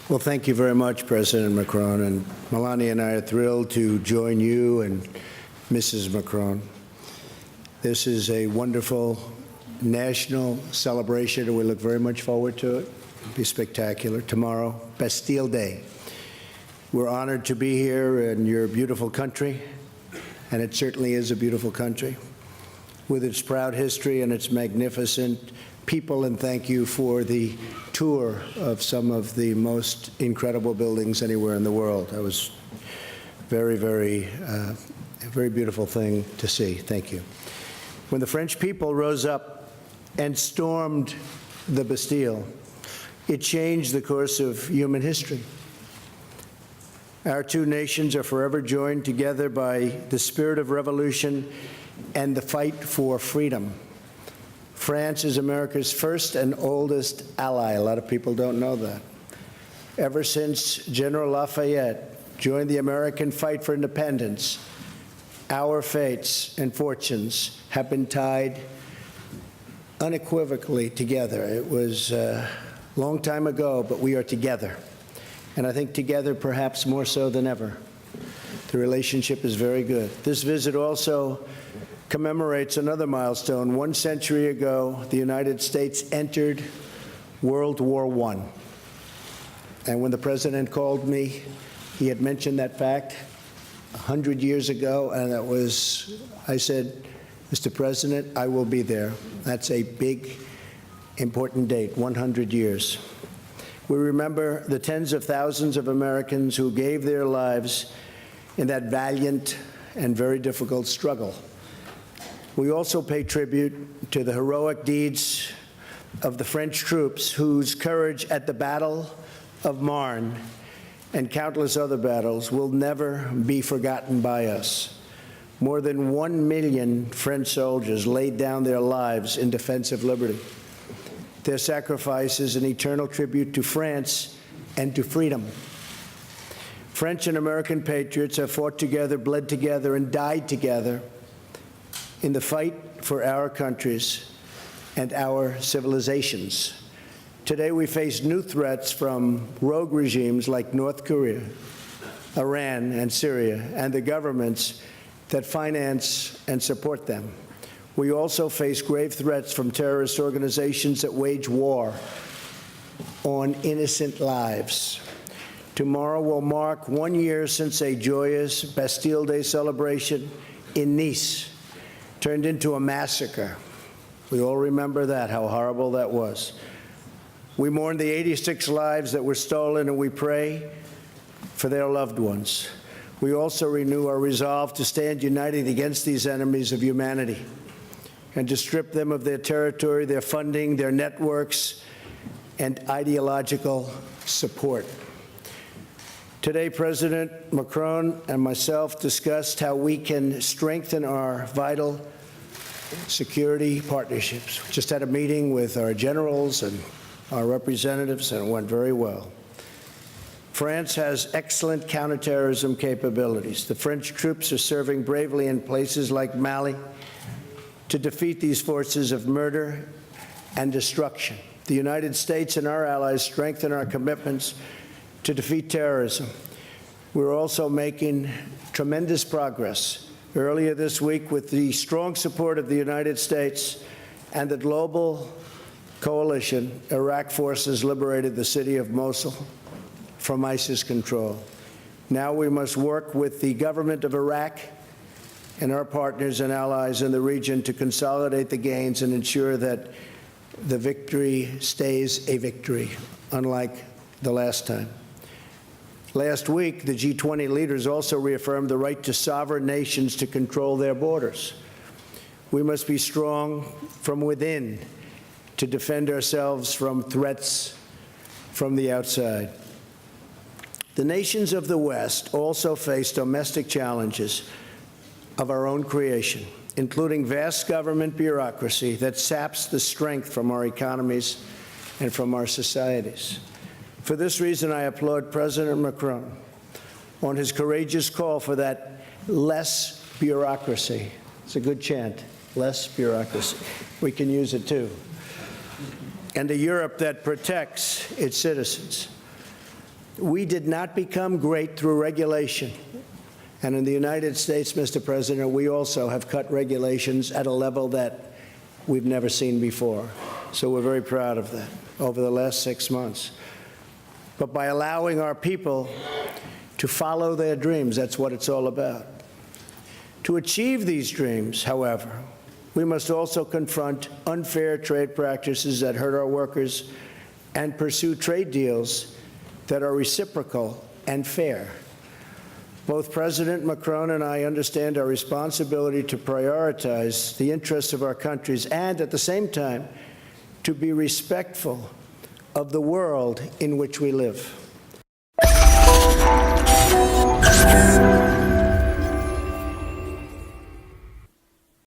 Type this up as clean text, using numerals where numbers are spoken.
Well, thank you very much, President Macron. And Melania and I are thrilled to join you and Mrs. Macron. This is a wonderful national celebration, and we look very much forward to it. It'll be spectacular. Tomorrow, Bastille Day. We're honored to be here in your beautiful country, and it certainly is a beautiful country, with its proud history and its magnificent people, and thank you for the tour of some of the most incredible buildings anywhere in the world. That was a very beautiful thing to see. Thank you. When the French people rose up and stormed the Bastille, it changed the course of human history. Our two nations are forever joined together by the spirit of revolution and the fight for freedom. France is America's first and oldest ally. A lot of people don't know that. Ever since General Lafayette joined the American fight for independence, our fates and fortunes have been tied unequivocally together. It was a long time ago, but we are together. And I think together perhaps more so than ever. The relationship is very good. This visit also commemorates another milestone. 1 century ago, the United States entered World War I. And when the President called me, he had mentioned that fact 100 years ago, and I said, Mr. President, I will be there. That's a big, important date, 100 years. We remember the tens of thousands of Americans who gave their lives in that valiant and very difficult struggle. We also pay tribute to the heroic deeds of the French troops whose courage at the Battle of Marne and countless other battles will never be forgotten by us. More than 1 million French soldiers laid down their lives in defense of liberty. Their sacrifice is an eternal tribute to France and to freedom. French and American patriots have fought together, bled together, and died together in the fight for our countries and our civilizations. Today we face new threats from rogue regimes like North Korea, Iran, and Syria, and the governments that finance and support them. We also face grave threats from terrorist organizations that wage war on innocent lives. Tomorrow will mark 1 year since a joyous Bastille Day celebration in Nice turned into a massacre. We all remember that, how horrible that was. We mourn the 86 lives that were stolen, and we pray for their loved ones. We also renew our resolve to stand united against these enemies of humanity and to strip them of their territory, their funding, their networks, and ideological support. Today, President Macron and myself discussed how we can strengthen our vital security partnerships. We just had a meeting with our generals and our representatives, and it went very well. France has excellent counterterrorism capabilities. The French troops are serving bravely in places like Mali to defeat these forces of murder and destruction. The United States and our allies strengthen our commitments to defeat terrorism. We're also making tremendous progress. Earlier this week, with the strong support of the United States and the global coalition, Iraq forces liberated the city of Mosul from ISIS control. Now we must work with the government of Iraq and our partners and allies in the region to consolidate the gains and ensure that the victory stays a victory, unlike the last time. Last week, the G20 leaders also reaffirmed the right to sovereign nations to control their borders. We must be strong from within to defend ourselves from threats from the outside. The nations of the West also face domestic challenges of our own creation, including vast government bureaucracy that saps the strength from our economies and from our societies. For this reason, I applaud President Macron on his courageous call for that less bureaucracy. It's a good chant, less bureaucracy. We can use it too. And a Europe that protects its citizens. We did not become great through regulation. And in the United States, Mr. President, we also have cut regulations at a level that we've never seen before. So we're very proud of that over the last 6 months. But by allowing our people to follow their dreams, that's what it's all about. To achieve these dreams, however, we must also confront unfair trade practices that hurt our workers and pursue trade deals that are reciprocal and fair. Both President Macron and I understand our responsibility to prioritize the interests of our countries and, at the same time, to be respectful of the world in which we live.